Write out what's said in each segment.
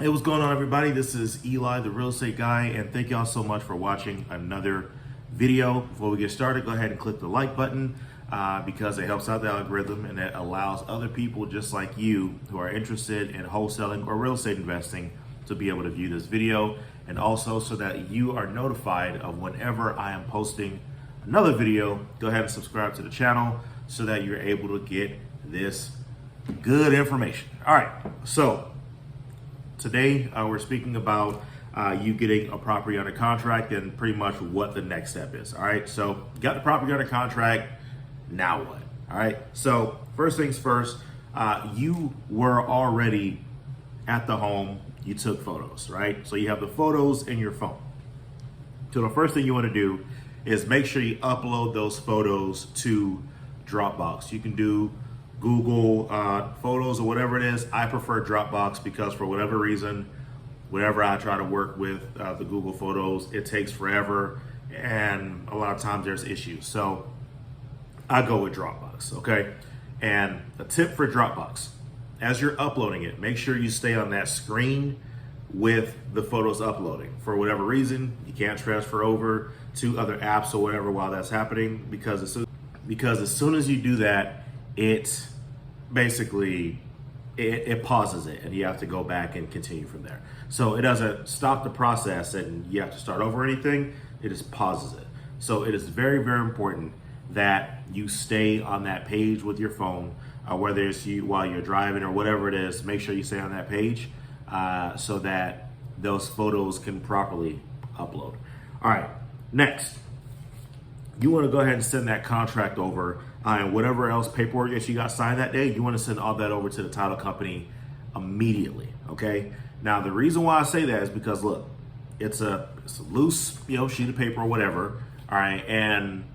Hey, what's going on, everybody? This is Eli, the real estate guy, and thank y'all so much for watching another video. Before we get started, go ahead and click the like button because it helps out the algorithm and it allows other people just like you who are interested in wholesaling or real estate investing to be able to view this video, and also so that you are notified of whenever I am posting another video. Go ahead and subscribe to the channel so that you're able to get this good information. All right, so today, we're speaking about you getting a property under contract and pretty much what the next step is. All right, so you got the property under contract, now what? All right, so first things first, you were already at the home, you took photos, right? So you have the photos in your phone. So the first thing you want to do is make sure you upload those photos to Dropbox. You can do Google Photos or whatever it is. I prefer Dropbox because for whatever reason, whenever I try to work with the Google Photos, it takes forever and a lot of times there's issues. So I go with Dropbox, okay? And a tip for Dropbox, as you're uploading it, make sure you stay on that screen with the photos uploading. For whatever reason, you can't transfer over to other apps or whatever while that's happening because as soon as you do that, it basically it pauses it and you have to go back and continue from there. So it doesn't stop the process and you have to start over or anything, it just pauses it. So it is very, very important that you stay on that page with your phone, whether it's you while you're driving or whatever it is. Make sure you stay on that page so that those photos can properly upload. All right, next, you want to go ahead and send that contract over and whatever else paperwork that you got signed that day, you want to send all that over to the title company immediately, okay? Now, the reason why I say that is because, look, it's a loose, sheet of paper or whatever, all right? And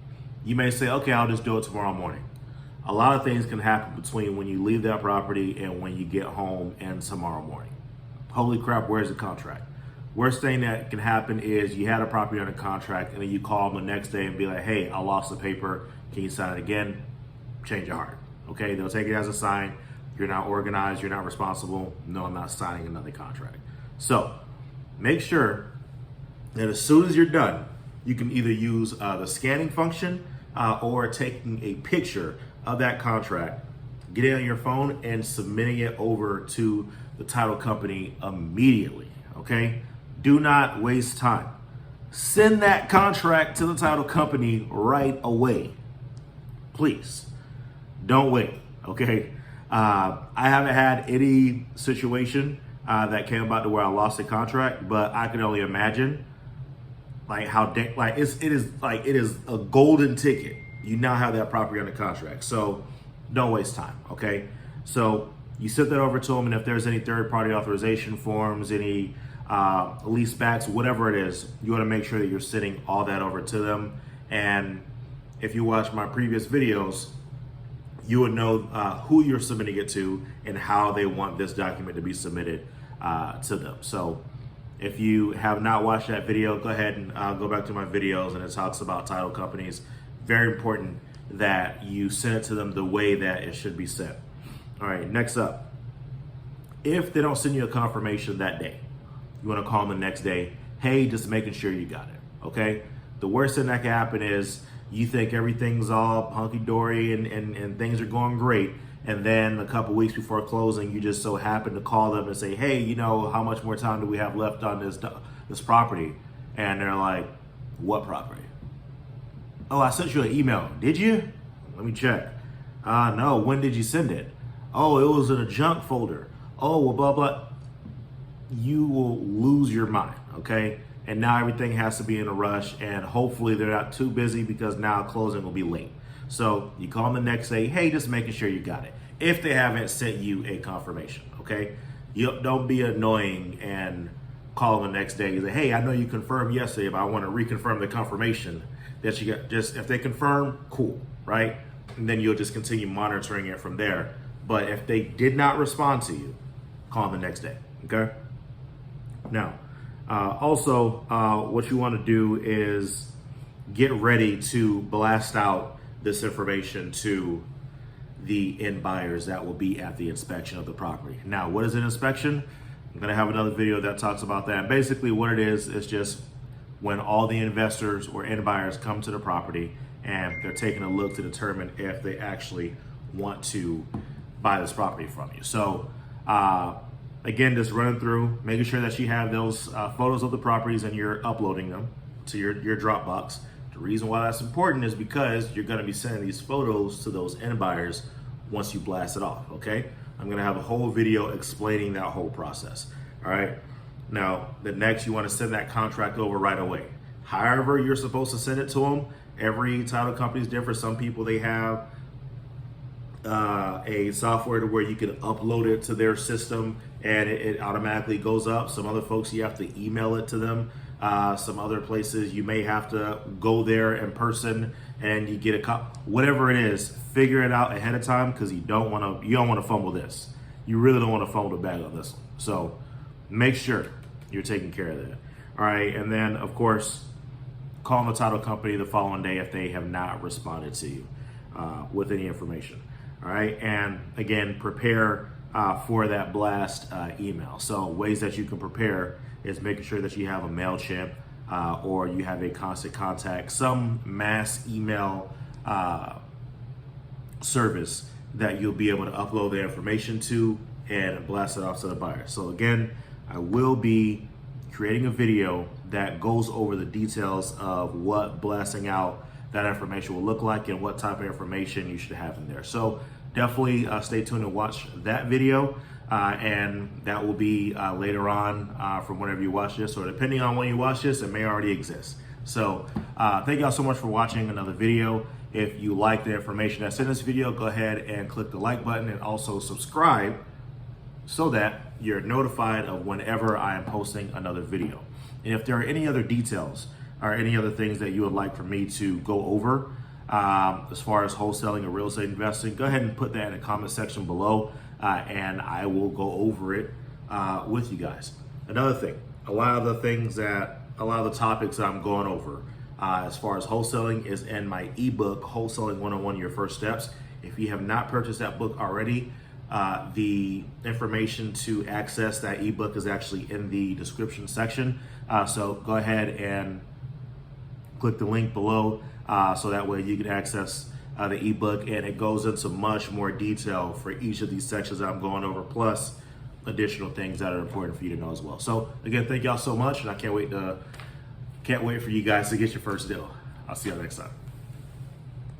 you may say, okay, I'll just do it tomorrow morning. A lot of things can happen between when you leave that property and when you get home and tomorrow morning. Holy crap, where's the contract? Worst thing that can happen is you had a property under contract and then you call them the next day and be like, hey, I lost the paper. Can you sign it again? Change your heart. Okay, they'll take it as a sign. You're not organized, you're not responsible. No, I'm not signing another contract. So make sure that as soon as you're done, you can either use the scanning function or taking a picture of that contract, get it on your phone and submitting it over to the title company immediately, okay? Do not waste time. Send that contract to the title company right away. Please, don't wait, okay? I haven't had any situation that came about to where I lost a contract, but I can only imagine like how it is a golden ticket. You now have that property under contract, so don't waste time, okay? So you send that over to them, and if there's any third-party authorization forms, any lease backs, whatever it is, you want to make sure that you're sending all that over to them. And if you watch my previous videos, you would know who you're submitting it to and how they want this document to be submitted to them. So if you have not watched that video, go ahead and go back to my videos, and it talks about title companies. Very important that you send it to them the way that it should be sent. All right, next up, if they don't send you a confirmation that day, you want to call them the next day. Hey, just making sure you got it, okay? The worst thing that can happen is you think everything's all hunky-dory and things are going great, and then a couple weeks before closing, you just so happen to call them and say, hey, how much more time do we have left on this property? And they're like, what property? Oh, I sent you an email. Did you? Let me check. No, when did you send it? Oh, it was in a junk folder. Oh, well, blah, blah. You will lose your mind, okay? And now everything has to be in a rush, and hopefully they're not too busy because now closing will be late. So you call them the next day, hey, just making sure you got it. If they haven't sent you a confirmation, okay? You don't be annoying and call them the next day and say, hey, I know you confirmed yesterday, but I want to reconfirm the confirmation that you got. Just if they confirm, cool, right? And then you'll just continue monitoring it from there. But if they did not respond to you, call them the next day, okay? Now, also, what you want to do is get ready to blast out this information to the end buyers that will be at the inspection of the property. Now, what is an inspection? I'm gonna have another video that talks about that. And basically what it is just when all the investors or end buyers come to the property and they're taking a look to determine if they actually want to buy this property from you. So again, just running through, making sure that you have those photos of the properties and you're uploading them to your Dropbox. The reason why that's important is because you're gonna be sending these photos to those end buyers once you blast it off, okay? I'm gonna have a whole video explaining that whole process, all right? Now, the next, you wanna send that contract over right away. However you're supposed to send it to them, every title company is different. Some people, they have a software to where you can upload it to their system and it automatically goes up. Some other folks, you have to email it to them. Some other places, you may have to go there in person and you get a copy. Whatever it is, figure it out ahead of time because you don't want to fumble this. You really don't want to fumble the bag on this one. So make sure you're taking care of that. All right, and then of course, call the title company the following day if they have not responded to you with any information. All right, and again, prepare for that blast email. So ways that you can prepare is making sure that you have a MailChimp or you have a Constant Contact, some mass email service that you'll be able to upload the information to and blast it off to the buyer. So again, I will be creating a video that goes over the details of what blasting out that information will look like and what type of information you should have in there. So definitely stay tuned and watch that video. And that will be later on from whenever you watch this, or depending on when you watch this, it may already exist. So thank y'all so much for watching another video. If you like the information that's in this video, go ahead and click the like button and also subscribe so that you're notified of whenever I am posting another video. And if there are any other details or any other things that you would like for me to go over as far as wholesaling or real estate investing, go ahead and put that in the comment section below. And I will go over it with you guys. Another thing, a lot of the topics that I'm going over as far as wholesaling is in my ebook, Wholesaling 101, Your First Steps. If you have not purchased that book already, the information to access that ebook is actually in the description section. So go ahead and click the link below so that way you can access the ebook, and it goes into much more detail for each of these sections that I'm going over, plus additional things that are important for you to know as well. So again, thank y'all so much, and I can't wait for you guys to get your first deal. I'll see y'all next time.